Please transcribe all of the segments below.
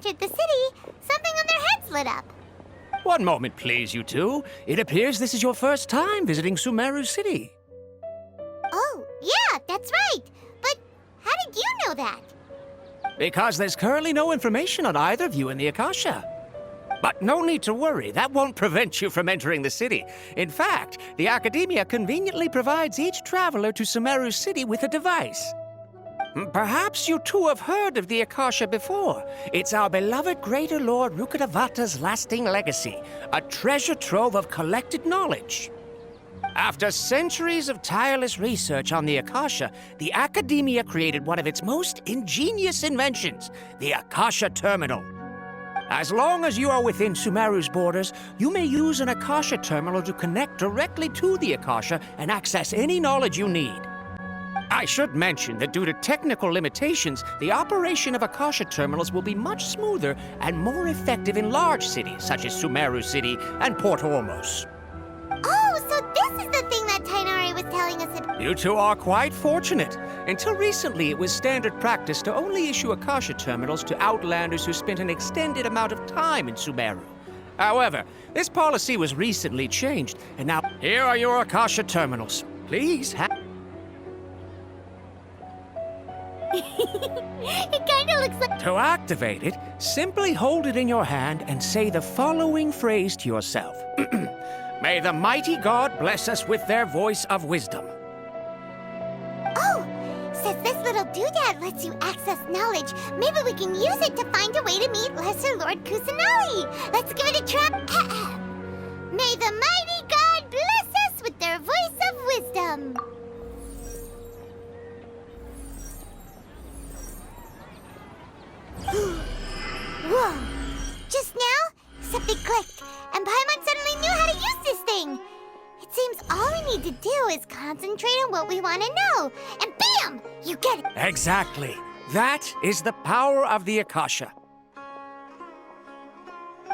entered the city, something on their heads lit up. One moment, please, you two. It appears this is your first time visiting Sumeru City. Oh, yeah, that's right. But how did you know that? Because there's currently no information on either of you in the Akasha. But no need to worry, that won't prevent you from entering the city. In fact, the Academia conveniently provides each traveler to Sumeru City with a device. Perhaps you two have heard of the Akasha before. It's our beloved Greater Lord Rukkhadevata's lasting legacy, a treasure trove of collected knowledge. After centuries of tireless research on the Akasha, the Academia created one of its most ingenious inventions, the Akasha Terminal. As long as you are within Sumeru's borders, you may use an Akasha terminal to connect directly to the Akasha and access any knowledge you need. I should mention that due to technical limitations, the operation of Akasha terminals will be much smoother and more effective in large cities such as Sumeru City and Port Ormos. Oh, so this is the thing that Tainari was telling us about. You two are quite fortunate. Until recently, it was standard practice to only issue Akasha terminals to outlanders who spent an extended amount of time in Sumeru. However, this policy was recently changed, and now here are your Akasha terminals. Please have... It kinda looks like... To activate it, simply hold it in your hand and say the following phrase to yourself. May the mighty God bless us with their voice of wisdom. Oh, since this little doodad lets you access knowledge, maybe we can use it to find a way to meet Lesser Lord Kusanali. Let's give it a try. May the mighty God bless us with their voice of wisdom. Whoa! Just now, something clicked, and Paimon suddenly knew how to use this thing. It seems all we need to do is concentrate on what we want to know, and bam! You get it! Exactly. That is the power of the Akasha.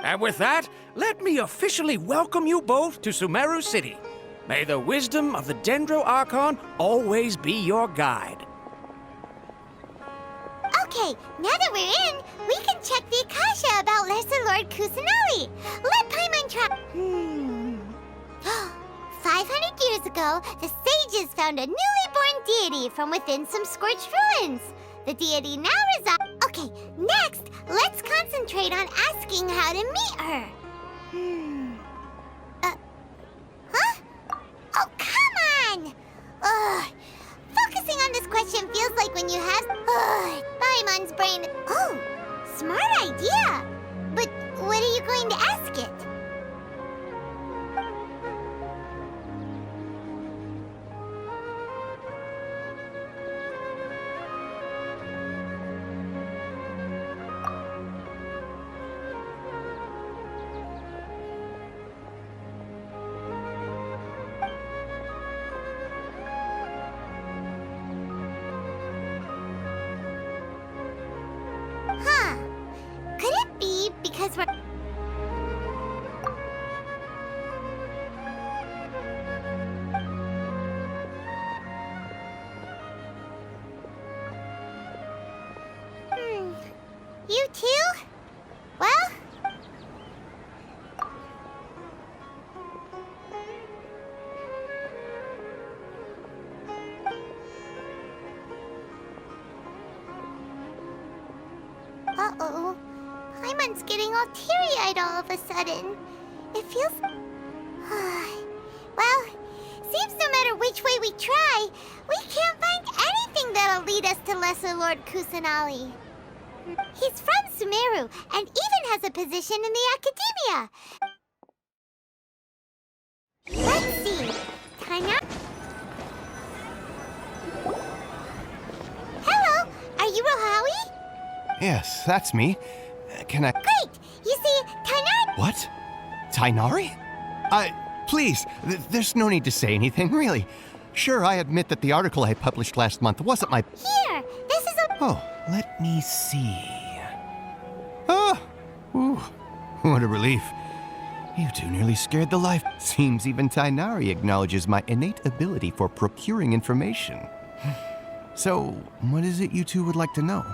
And with that, let me officially welcome you both to Sumeru City. May the wisdom of the Dendro Archon always be your guide. Okay, now that we're in, we can check the Akasha about Lesser Lord Kusanali. Let Paimon try... 500 years ago, the sages found a newly born deity from within some scorched ruins. The deity now resides... Okay, next, let's concentrate on asking how to meet her. Huh? Oh, come on! Ugh. Focusing on this question feels like when you have... Paimon's brain... Oh, smart idea! But what are you going to ask it? Huh. Could it be because we're... You too? Well... Uh-oh. Paimon's getting all teary-eyed all of a sudden. It feels... Well, seems no matter which way we try, we can't find anything that'll lead us to Lesser Lord Kusanali. He's from Sumeru, and even has a position in the Academia. Let's see. Tanya? Hello, are you Rohawi? Yes, that's me. Can I... Great! You see, Tanya... What? Tainari? Please, there's no need to say anything, really. Sure, I admit that the article I published last month wasn't my... Here, this is a... Oh, let me see. Oh, ooh, what a relief. You two nearly scared the life. Seems even Tainari acknowledges my innate ability for procuring information. So, what is it you two would like to know?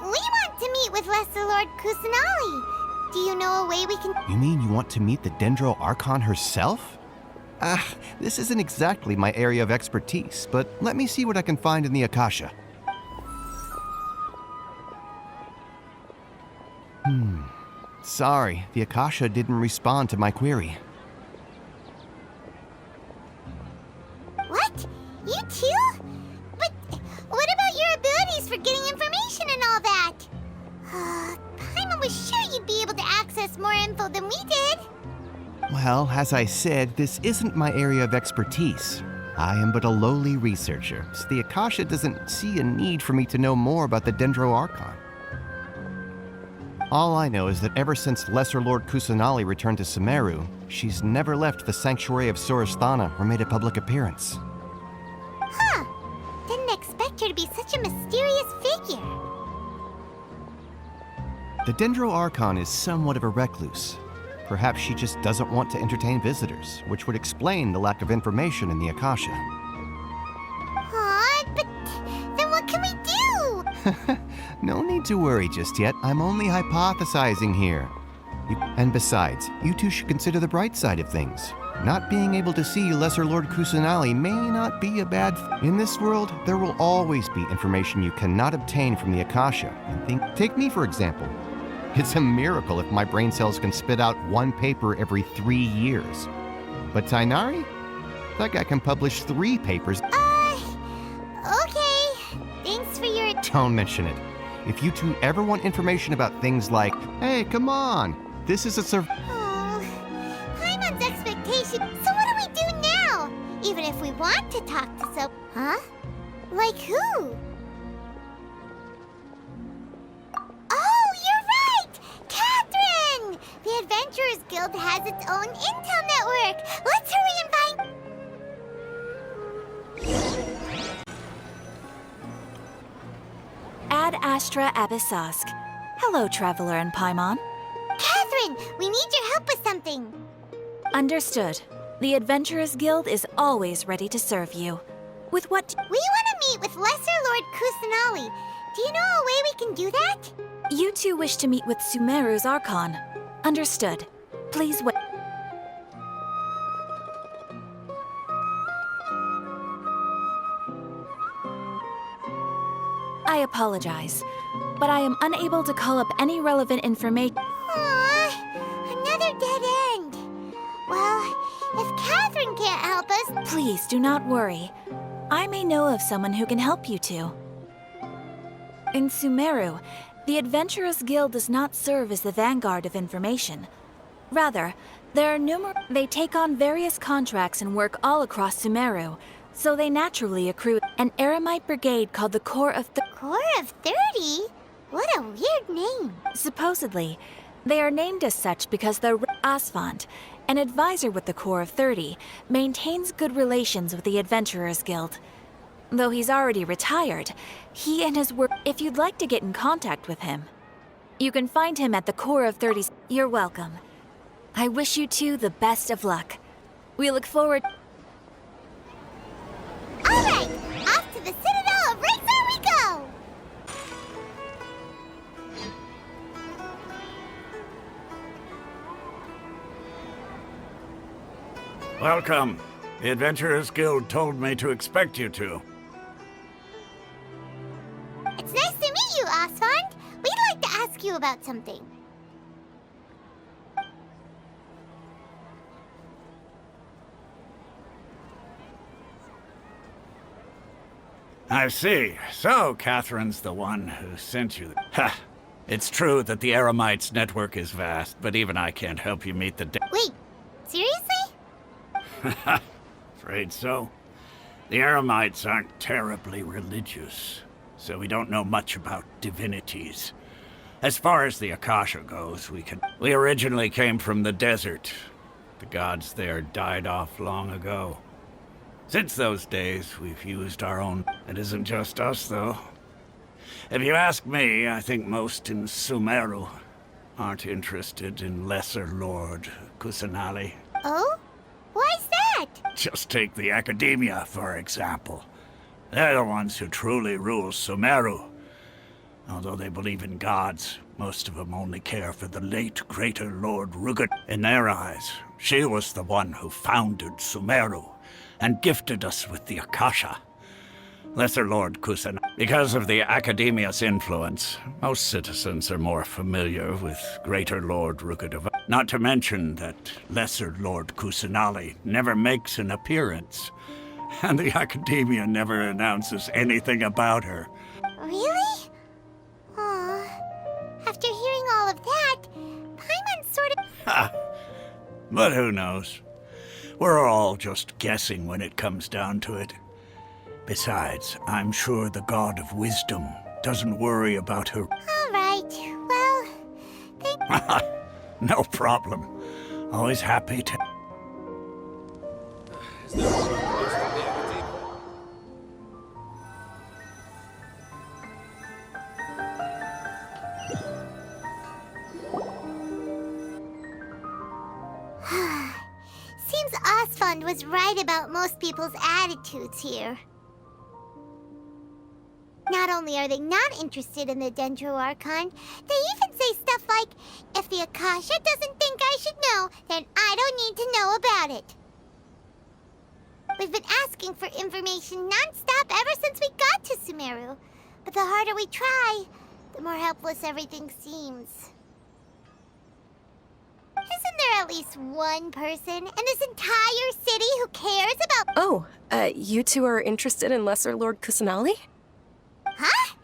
We want to meet with Lesser Lord Kusanali. Do you know a way we can... You mean you want to meet the Dendro Archon herself? This isn't exactly my area of expertise, but let me see what I can find in the Akasha. Sorry, the Akasha didn't respond to my query. What? You too? But what about your abilities for getting information and all that? Paimon was sure you'd be able to access more info than we did. Well, as I said, this isn't my area of expertise. I am but a lowly researcher, so the Akasha doesn't see a need for me to know more about the Dendro Archon. All I know is that ever since Lesser Lord Kusanali returned to Sumeru, she's never left the Sanctuary of Sorasthana or made a public appearance. Huh. Didn't expect her to be such a mysterious figure. The Dendro Archon is somewhat of a recluse. Perhaps she just doesn't want to entertain visitors, which would explain the lack of information in the Akasha. Aw, but then what can we do? No need to worry just yet. I'm only hypothesizing here. And besides, you two should consider the bright side of things. Not being able to see Lesser Lord Kusanali may not be a bad thing. In this world, there will always be information you cannot obtain from the Akasha. And take me, for example. It's a miracle if my brain cells can spit out one paper every 3 years. But Tainari? That guy can publish 3 papers. Okay. Thanks for your... Don't mention it. If you two ever want information about things like, hey, come on, this is a Oh, Paimon's expectation. So what do we do now? Even if we want to talk to Huh? Like who? Oh, you're right! Catherine! The Adventurers Guild has its own intel network. Let's hurry and find... Ad Astra Abyssosk. Hello, Traveler and Paimon. Catherine, we need your help with something. Understood. The Adventurers Guild is always ready to serve you. With what... We want to meet with Lesser Lord Kusanali. Do you know a way we can do that? You two wish to meet with Sumeru's Archon. Understood. Please wait. I apologize, but I am unable to call up any relevant information. Aww, another dead end. Well, if Catherine can't help us... Please do not worry. I may know of someone who can help you two. In Sumeru, the Adventurers Guild does not serve as the vanguard of information. Rather, there are they take on various contracts and work all across Sumeru, so they naturally accrue an Eremite brigade called the Corps of Corps of 30? What a weird name. Supposedly, they are named as such because their Asfant, an advisor with the Corps of 30, maintains good relations with the Adventurers Guild. Though he's already retired, he and his work... If you'd like to get in contact with him, you can find him at the Corps of 30's... You're welcome. I wish you two the best of luck. We look forward... All right, off to the Citadel of Razor we go! Welcome. The Adventurers Guild told me to expect you two. It's nice to meet you, Asfand. We'd like to ask you about something. I see. So, Catherine's the one who sent you. Ha! It's true that the Eremites' network is vast, but even I can't help you meet the... Wait, seriously? Afraid so. The Eremites aren't terribly religious, so we don't know much about divinities. As far as the Akasha goes, we originally came from the desert. The gods there died off long ago. Since those days, we've used our own... It isn't just us, though. If you ask me, I think most in Sumeru aren't interested in Lesser Lord Kusanali. Oh? Why's that? Just take the Academia, for example. They're the ones who truly rule Sumeru. Although they believe in gods, most of them only care for the late greater Lord Rugud. In their eyes, she was the one who founded Sumeru and gifted us with the Akasha. Lesser Lord Kusan. Because of the Academia's influence, most citizens are more familiar with Greater Lord Rugud. Not to mention that Lesser Lord Kusanali never makes an appearance, and the Academia never announces anything about her. Really? Aw. After hearing all of that, Paimon's sort of... Ha! But who knows? We're all just guessing when it comes down to it. Besides, I'm sure the God of Wisdom doesn't worry about her. All right. Well, thank... No problem. Always happy to... Seems Osfond was right about most people's attitudes here. Not only are they not interested in the Dendro Archon, they even say stuff like, if the Akasha doesn't think I should know, then I don't need to know about it. We've been asking for information non-stop ever since we got to Sumeru. But the harder we try, the more helpless everything seems. Isn't there at least one person in this entire city who cares about... Oh, you two are interested in Lesser Lord Kusanali? Huh?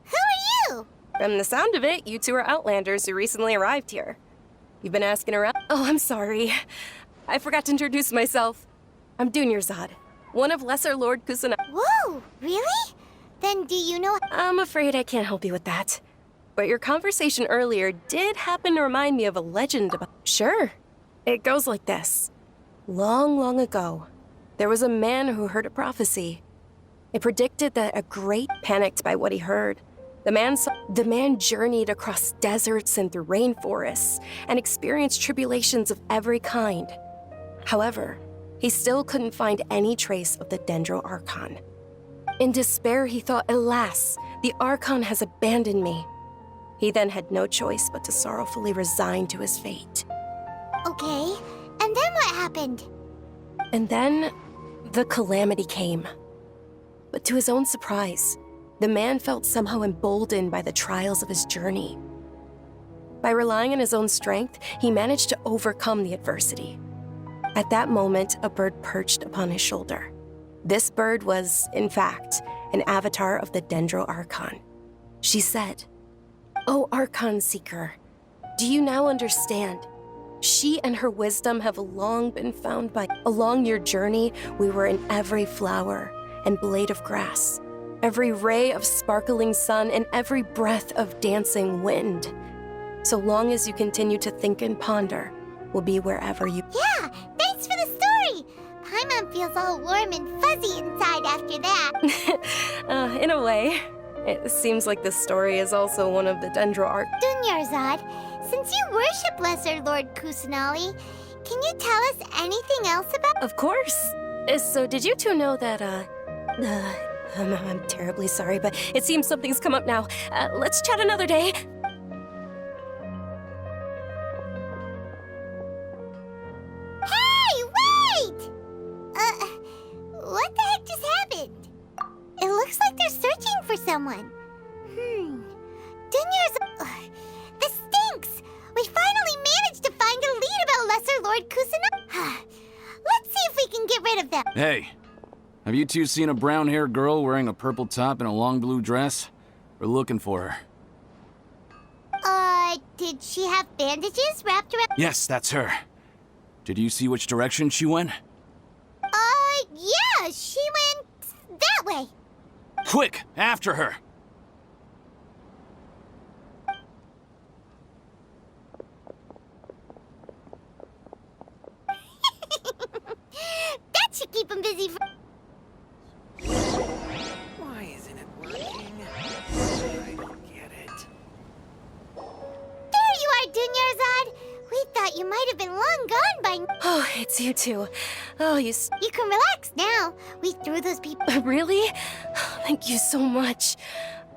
Who are you? From the sound of it, you two are Outlanders who recently arrived here. You've been asking around? Oh, I'm sorry. I forgot to introduce myself. I'm Dunyarzad, one of Lesser Lord Kusanali. Whoa, really? Then do you know... I'm afraid I can't help you with that. But your conversation earlier did happen to remind me of a legend about... Sure. It goes like this. Long, long ago, there was a man who heard a prophecy. It predicted that a great panicked by what he heard. The man journeyed across deserts and through rainforests and experienced tribulations of every kind. However, he still couldn't find any trace of the Dendro Archon. In despair, he thought, alas, the Archon has abandoned me. He then had no choice but to sorrowfully resign to his fate. Okay, and then what happened? And then, the calamity came. But to his own surprise, the man felt somehow emboldened by the trials of his journey. By relying on his own strength, he managed to overcome the adversity. At that moment, a bird perched upon his shoulder. This bird was, in fact, an avatar of the Dendro Archon. She said, "O Archon Seeker, do you now understand? She and her wisdom have long been found by... Along your journey, we were in every flower and blade of grass, every ray of sparkling sun, and every breath of dancing wind. So long as you continue to think and ponder, we'll be wherever you..." Yeah, thanks for the story! Paimon feels all warm and fuzzy inside after that. In a way. It seems like this story is also one of the Dendro Arc... Dunyarzad, since you worship Lesser Lord Kusanali, can you tell us anything else about... Of course. So did you two know that, I'm terribly sorry, but it seems something's come up now. Let's chat another day. Hey, wait! What the heck just happened? It looks like they're searching for someone. This stinks! We finally managed to find a lead about Lesser Lord Kusanali. Let's see if we can get rid of them. Hey, have you two seen a brown-haired girl wearing a purple top and a long blue dress? We're looking for her. Did she have bandages wrapped around... Yes, that's her. Did you see which direction she went? Yeah, she went that way. Quick, after her! That should keep him busy for... Why isn't it working? I don't get it. There you are, Dunyarzad! We thought you might have been long gone by... Oh, it's you two. Oh, You can relax now. We threw those people... Really? Thank you so much.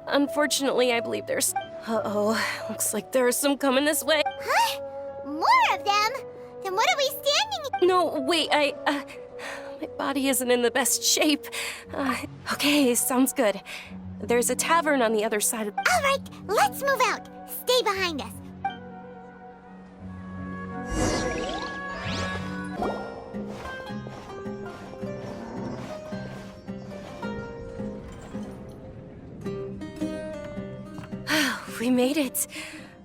Unfortunately, I believe there's... Uh-oh, looks like there's some coming this way. Huh? More of them? Then what are we standing? No, wait, my body isn't in the best shape. Okay, sounds good. There's a tavern on the other side of... All right, let's move out. Stay behind us. We made it.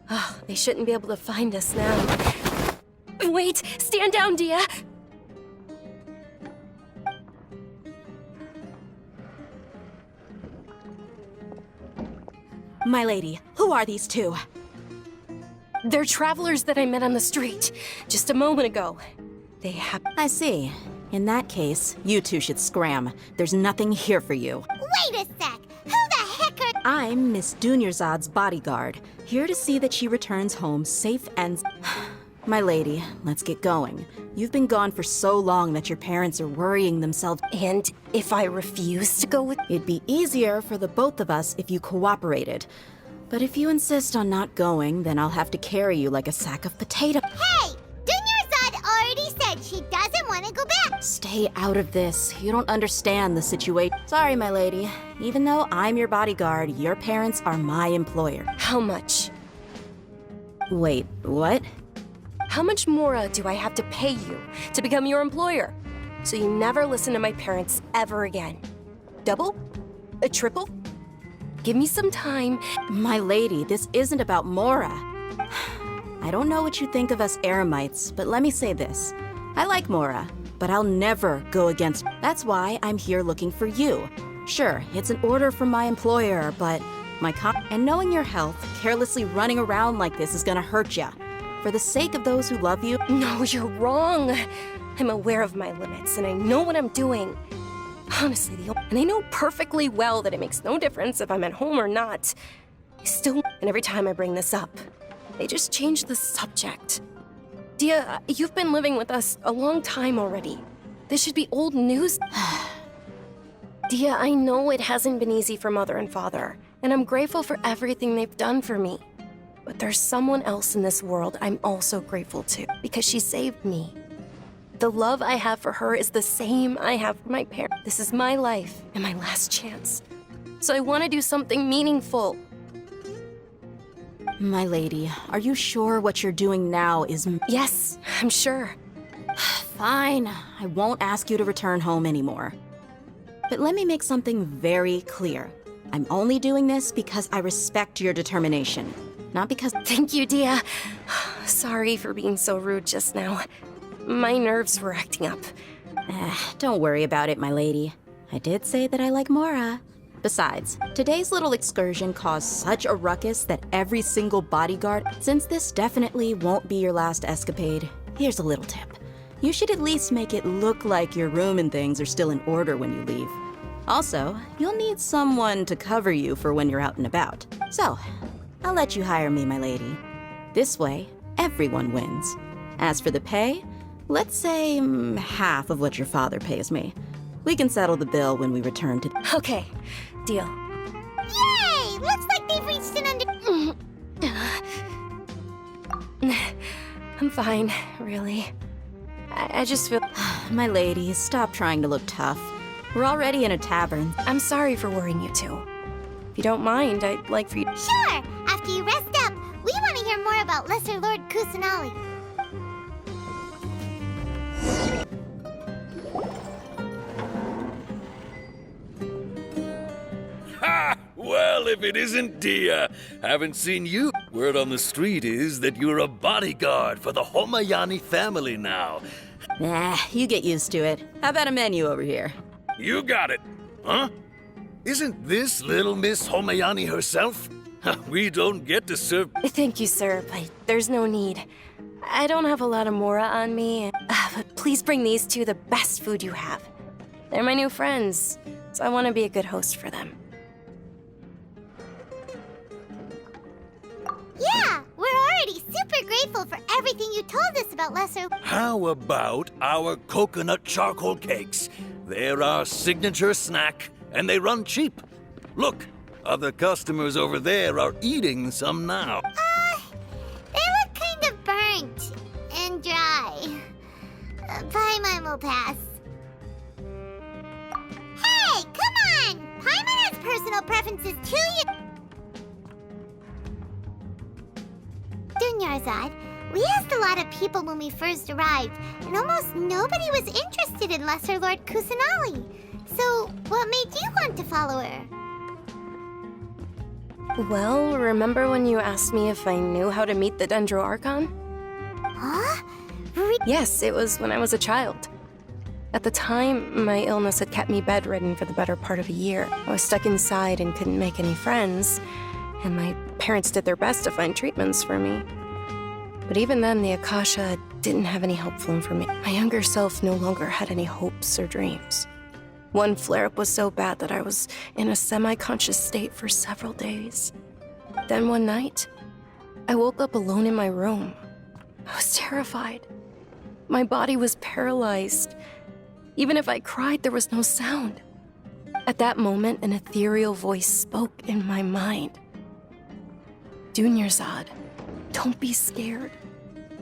Oh, they shouldn't be able to find us now. Wait, stand down, Dia. My lady, who are these two? They're travelers that I met on the street just a moment ago. They have... I see. In that case, you two should scram. There's nothing here for you. Wait a sec. Who the heck are... I'm Miss Dunyarzad's bodyguard, here to see that she returns home safe and... My lady, let's get going. You've been gone for so long that your parents are worrying themselves. And if I refuse to go with... It'd be easier for the both of us if you cooperated. But if you insist on not going, then I'll have to carry you like a sack of potato. Hey! Dunyarzad already said she doesn't want to go back. Stay out of this. You don't understand the situation. Sorry, my lady. Even though I'm your bodyguard, your parents are my employer. How much? Wait, what? How much more do I have to pay you to become your employer? So you never listen to my parents ever again. Double? A triple? Give me some time. My lady, this isn't about Mora. I don't know what you think of us Eremites, but let me say this. I like Mora, but I'll never go against... That's why I'm here looking for you. Sure, it's an order from my employer, but and knowing your health, carelessly running around like this is gonna hurt ya. For the sake of those who love you... No, you're wrong. I'm aware of my limits, and I know what I'm doing. Honestly, and I know perfectly well that it makes no difference if I'm at home or not. And every time I bring this up, they just change the subject. Dia, you've been living with us a long time already. This should be old news. Dia, I know it hasn't been easy for Mother and Father, and I'm grateful for everything they've done for me. But there's someone else in this world I'm also grateful to, because she saved me. The love I have for her is the same I have for my parents. This is my life and my last chance. So I want to do something meaningful. My lady, are you sure what you're doing now is... Yes, I'm sure. Fine, I won't ask you to return home anymore. But let me make something very clear. I'm only doing this because I respect your determination. Not because... Thank you, Dia. Sorry for being so rude just now. My nerves were acting up. Don't worry about it, my lady. I did say that I like Mora. Besides, today's little excursion caused such a ruckus that every single bodyguard... Since this definitely won't be your last escapade, here's a little tip. You should at least make it look like your room and things are still in order when you leave. Also, you'll need someone to cover you for when you're out and about. So, I'll let you hire me, my lady. This way, everyone wins. As for the pay, let's say half of what your father pays me. We can settle the bill when we return to... Okay, deal. Yay! Looks like they've reached an I'm fine, really. I just feel... My lady, stop trying to look tough. We're already in a tavern. I'm sorry for worrying you two. If you don't mind, I'd like for you... Sure! After you rest up, we want to hear more about Lesser Lord Kusanali. Ha! Well, if it isn't Dia, haven't seen you. Word on the street is that you're a bodyguard for the Homayani family now. Nah, you get used to it. How about a menu over here? You got it. Huh? Isn't this little Miss Homayani herself? We don't get to serve... Thank you, sir, but there's no need. I don't have a lot of Mora on me, but please bring these two the best food you have. They're my new friends, so I want to be a good host for them. Yeah, we're already super grateful for everything you told us about Lesser... How about our coconut charcoal cakes? They're our signature snack, and they run cheap. Look, Other customers over there are eating some now. They look kind of burnt and dry. Paimon will pass. Hey, come on! Paimon has personal preferences too, Dunyarzad, we asked a lot of people when we first arrived, and almost nobody was interested in Lesser Lord Kusanali. So, what made you want to follow her? Well, remember when you asked me if I knew how to meet the Dendro Archon? Huh? Yes, it was when I was a child. At the time, my illness had kept me bedridden for the better part of a year. I was stuck inside and couldn't make any friends, and my parents did their best to find treatments for me. But even then, the Akasha didn't have any helpful information. My younger self no longer had any hopes or dreams. One flare-up was so bad that I was in a semi-conscious state for several days. Then one night, I woke up alone in my room. I was terrified. My body was paralyzed. Even if I cried, there was no sound. At that moment, an ethereal voice spoke in my mind. Dunyarzad, don't be scared.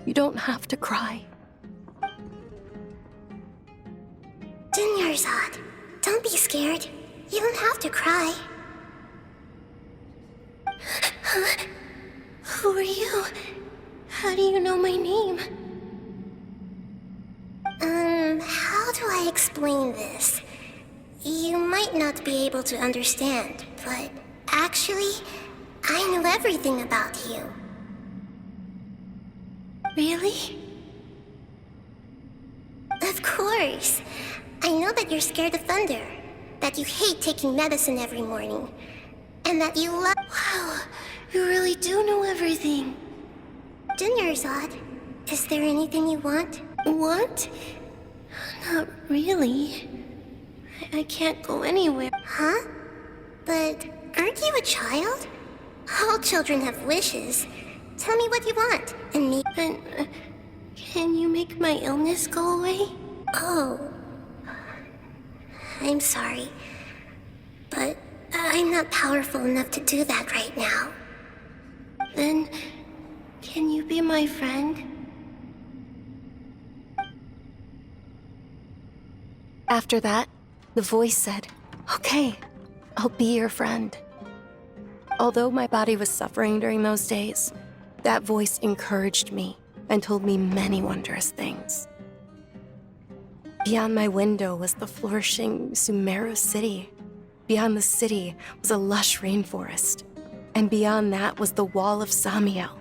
You don't have to cry. Dunyarzad, don't be scared. You don't have to cry. Who are you? How do you know my name? How do I explain this? You might not be able to understand, but actually, I know everything about you. Really? Of course. I know that you're scared of thunder, that you hate taking medicine every morning, and that you love— Wow, you really do know everything. Dunyarzad, is there anything you want? Want? Not really. I can't go anywhere. Huh? But aren't you a child? All children have wishes. Tell me what you want, and me— can you make my illness go away? Oh. I'm sorry. But I'm not powerful enough to do that right now. Then, can you be my friend? After that, the voice said, "Okay, I'll be your friend." Although my body was suffering during those days, that voice encouraged me and told me many wondrous things. Beyond my window was the flourishing Sumeru city. Beyond the city was a lush rainforest. And beyond that was the wall of Samiel,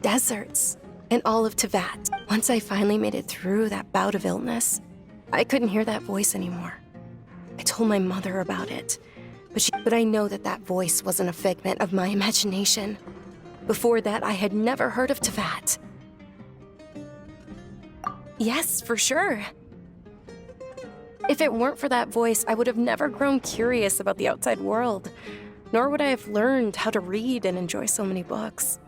deserts, and all of Tevat. Once I finally made it through that bout of illness, I couldn't hear that voice anymore. I told my mother about it, but I know that that voice wasn't a figment of my imagination. Before that, I had never heard of Tevat. Yes, for sure. If it weren't for that voice, I would have never grown curious about the outside world, nor would I have learned how to read and enjoy so many books.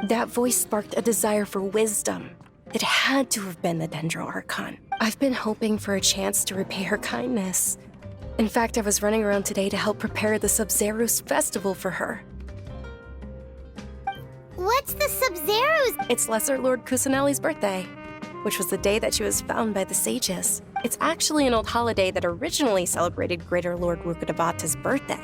That voice sparked a desire for wisdom. It had to have been the Dendro Archon. I've been hoping for a chance to repay her kindness. In fact, I was running around today to help prepare the Sub-Zerus festival for her. What's the Sub-Zerus? It's Lesser Lord Kusanali's birthday, which was the day that she was found by the sages. It's actually an old holiday that originally celebrated Greater Lord Rukkhadevata's birthday.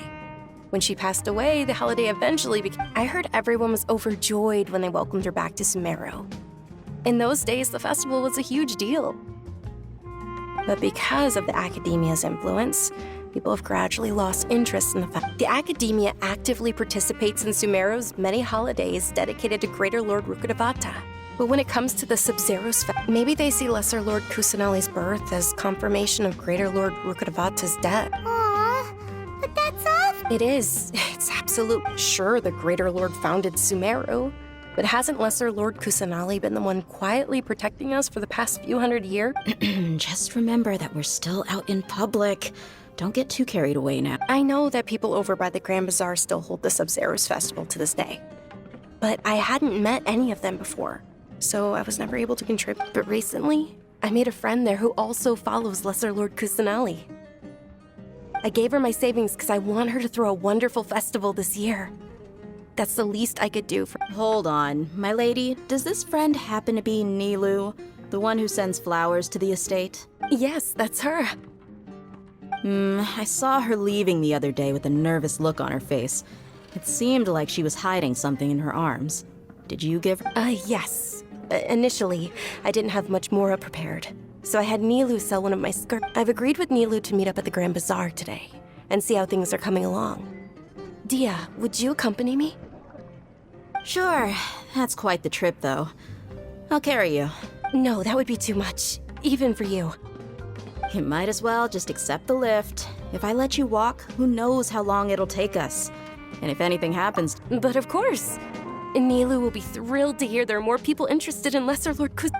When she passed away, the holiday eventually became— I heard everyone was overjoyed when they welcomed her back to Sumeru. In those days, the festival was a huge deal. But because of the Academia's influence, people have gradually lost interest in the festival. The Academia actively participates in Sumeru's many holidays dedicated to Greater Lord Rukkhadevata. But when it comes to the Sub-Zerus, maybe they see Lesser Lord Kusanali's birth as confirmation of Greater Lord Rukkhadevata's death. Aww, but that's awful. It is. It's absolute. Sure, the Greater Lord founded Sumeru, but hasn't Lesser Lord Kusanali been the one quietly protecting us for the past few hundred years? Just remember that we're still out in public. Don't get too carried away now. I know that people over by the Grand Bazaar still hold the Sub-Zerus festival to this day, but I hadn't met any of them before, so I was never able to contribute. But recently, I made a friend there who also follows Lesser Lord Kusanali. I gave her my savings because I want her to throw a wonderful festival this year. That's the least I could do for— Hold on, my lady. Does this friend happen to be Nilu, the one who sends flowers to the estate? Yes, that's her. I saw her leaving the other day with a nervous look on her face. It seemed like she was hiding something in her arms. Did you give her— Yes. Initially, I didn't have much Mora prepared, so I had Nilu sell one of my skirts. I've agreed with Nilu to meet up at the Grand Bazaar today and see how things are coming along. Dia, would you accompany me? Sure. That's quite the trip, though. I'll carry you. No, that would be too much, even for you. You might as well just accept the lift. If I let you walk, who knows how long it'll take us. And if anything happens— But of course. Nilu will be thrilled to hear there are more people interested in Lesser Lord Kus—